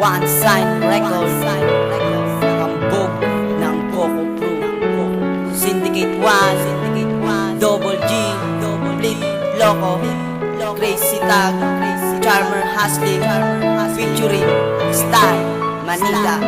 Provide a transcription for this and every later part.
One Sign Records, Kambog ng Coco Crew, Syndicate 1, Double G, Blip Loco, Crazy Tag, Charmer Hustling, featuring Star Manila.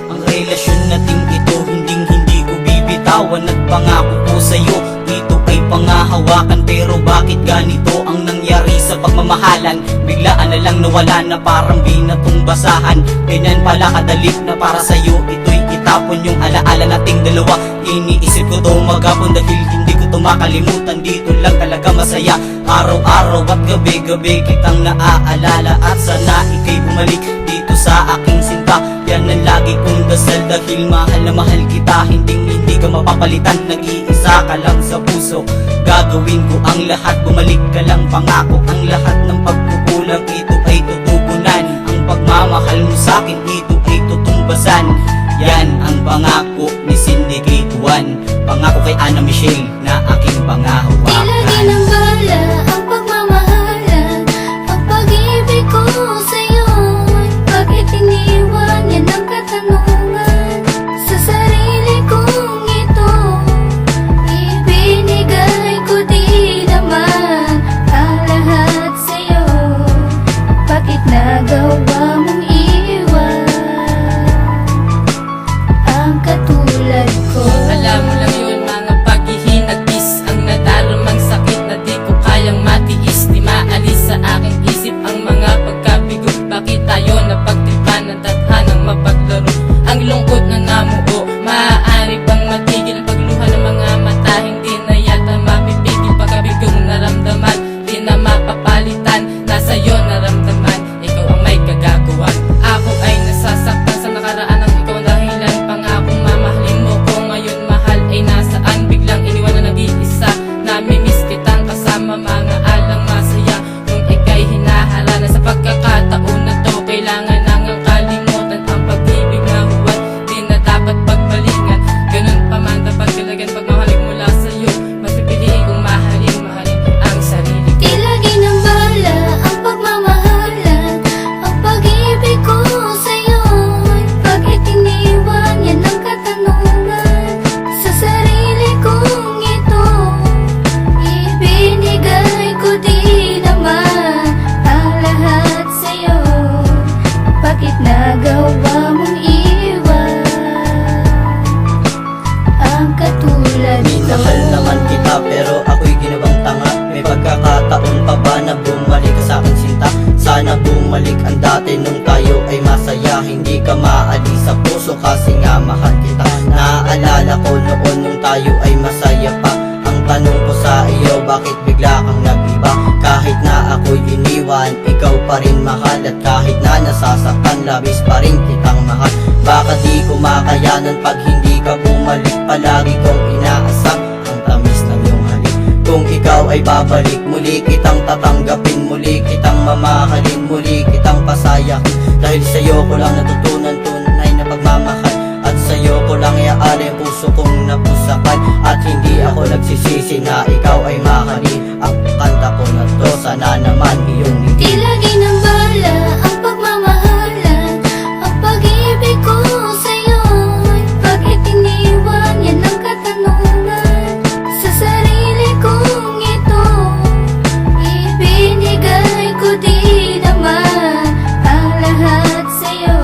Ang relasyon nating ito hindi ko bibitawan. At pangako ko sa'yo, ito ay pangahawakan. Pero bakit ganito ang nangyari sa pagmamahalan? Biglaan na lang nawala na parang binatong basahan. Ganyan pala kadali na para sa'yo ito'y itapon. Yung alaala nating dalawa, iniisip ko to maghapon. Dahil hindi ko to makalimutan, dito lang talaga masaya. Araw-araw at gabi-gabi kitang naaalala. At sana ika'y bumalik dito sa aking sinta. Yan ang lagi kong dasal, dahil mahal na mahal kita. Hindi ka mapapalitan, nag-iisa ka lang sa puso. Gagawin ko ang lahat, bumalik ka lang, pangako. Ang lahat ng pagkukulang, ito ay tutugunan. Ang pagmamahal mo sa'kin, ito ay tutumbasan. Yan ang pangako ni Syndicate 1. Pangako kay Ana Michelle na aking pangahawakan. Ilagay ng bala ang pagmamahalan, ang pag-ibig ko sa'yo. Bakit iniwan? Yan ang katanungan sa sarili kong ito. Ibinigay ko di naman ang lahat sa'yo. Bakit nagawa mong iwan ang katulad ko? Alam mo lang yun, mga paghihinagpis, ang nadaramang sakit na di ko kayang matiis. Di maalis sa aking isip ang mga pagkabigo. Bakit tayo napagtipan ng tadhanang mapaglaro? Ang lungkot na namuo, maaari bang matigil ang pagluha ng mga mata? Hindi na yata mapipigil pagkabigong naramdaman. Di na mapapalitan, nasa iyo naramdaman. Ikaw ang may kagagawa. Ako ay nasasaktan sa nakaraan, ang ikaw ang dahilan. Pangakong mamahalin mo ko ngayon, mahal ay nasaan? Biglang iniwan na nag-iisa, namimiss kitang kasama, mga alang masaya. Kung ika'y hinaharana sa pagkakataon na to, kailangan nang ang kalimutan ang pag-ibig na huwad. Di na dapat pagbalikan, ganun pa man dapat kalagan. Pagmamahalig mula sa'yo, mas pipiliin kong mahalin ang sarili ko. Ilagay ng bala ang pagmamahalan, ang pag-ibig ko sa'yo. Bakit iniwan? Yan ang katanungan sa sarili kong ito. Ibinigay ko di naman ang lahat sa'yo. Bakit nagawa mong iwan ang katulad ko? Minahal naman kita pero ako'y ginawang tanga. May pagkakataon pa ba na bumalik ka sa'king sinta? Sana bumalik ang dati nung tayo ay masaya. Hindi ka maalis sa puso kasi nga mahal kita. Naaalala ko noon nung tayo ay masaya pa. Ang tanong ko sa iyo, bakit bigla kang nag-iba? Kahit na ako'y iniwan, ikaw pa rin mahal. At kahit na nasasaktan, labis pa rin kitang mahal. Baka di ko makayanan pag hindi ka bumalik. Palagi kong inaasam ang tamis ng iyong halik. Kung ikaw ay babalik, muli kitang tatanggapin, muli kitang mamahalin, muli kitang pasayahin. Dahil sa'yo ko lang natutunan tunay na pagmamahal. At sa'yo ko lang iaari ang puso kong napusakan. At hindi ako nagsisisi na ikaw ay mahalin. Ang kanta ko na to, sana naman iyong hindi. Ilagay ng bala ang pagmamahalan, ang pag-ibig ko sa'yo. Bakit iniwan? Yan ang katanungan sa sarili kong ito. Ibinigay ko di naman ang lahat sa'yo.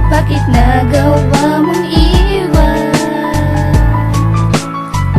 Bakit nagawa mong iwan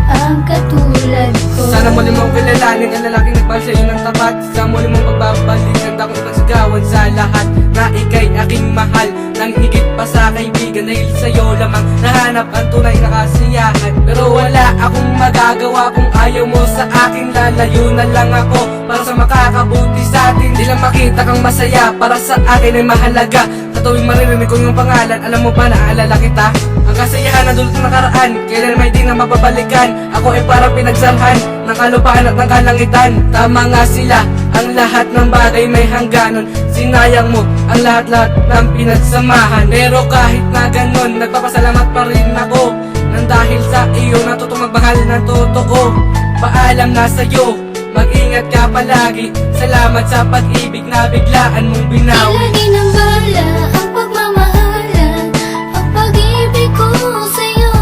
ang katulad ko? Sana muli mong kilalanin ang lalaking nagmahal sa'yo ng tapat. Sa muli mong pagbabalik, handa kong ipagsigawan sa lahat na ika'y aking mahal nang higit pa sa kaibigan. Dahil sa'yo lamang nahanap ang tunay na kasiyahan. Pero wala akong magagawa kung ayaw mo sa akin. Lalayo na lang ako para sa makakabuti sa atin. Di lang makita kang masaya, para sa akin ay mahalaga. Sa tuwing maririnig ko yung pangalan, alam mo ba naalala kita? Ang kasiyahan na dulot ng nakaraan, kailan may di na mapabalikan. Ako ay parang pinagsalhan ng kalupaan at ng kalangitan. Tama nga sila, ang lahat ng bagay may hangganon. Sinayang mo ang lahat-lahat ng pinagsamahan. Pero kahit na ganon, nagpapasalamat pa rin ako nang dahil sa iyo natutong magmahal ng totoo. Paalam na sa'yo, mag-ingat ka palagi. Salamat sa pag-ibig na biglaan mong binawi. Tila ginambala ang pagmamahalan, ang pag-ibig ko sa'yo.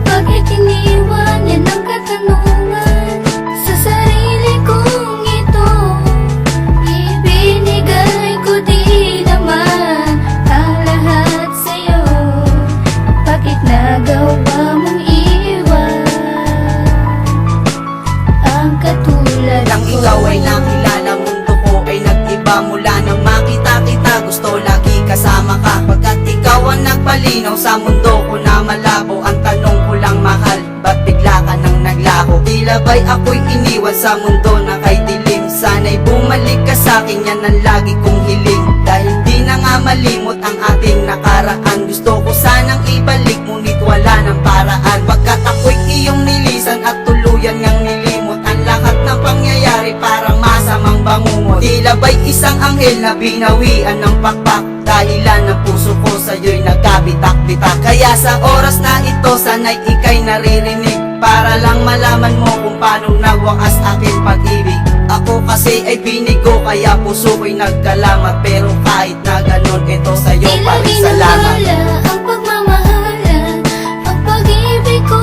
Bakit iniwan yan ang katanungan sa sarili kong ito? Ibinigay ko di naman ang lahat sa'yo. Bakit nagawa mong iwan ang katulad Nang ko? ikaw ay nakilala, mundo ko ay nag-iba. Mula nang makita kita, gusto lagi kasama ka. Pagkat ikaw ang nagpalinaw sa mundo ko na malabo. Ang tanong ko lang, mahal, ba't bigla ka nang naglaho? Tila ba'y ako'y iniwan sa mundo na kay dilim? Sana'y bumalik ka sa'kin, yan ang lagi kong hiling. Dahil di na nga malimot ang ating nakaraan. Gusto ko sanang ibalik, ngunit wala ng paraan. Pagkat ako'y iyong nilisan at tuluyan ngang nilimot. Ang lahat ng pangyayari parang masamang bangungot. Tila ba'y isang anghel na binawian ng pakpak. Dahilan ng puso ko sa'yo'y nagkabitak-bitak. Kaya sa oras na ito, sana'y ika'y naririnig, para lang malaman mo kung paano nagwakas aking pag-ibig. Ako kasi ay binigo, kaya puso ko'y nagkalamat. Pero kahit na ganon, ito sa'yo Tila pa rin salamat. ginambala ang pagmamahalan, ang pag-ibig ko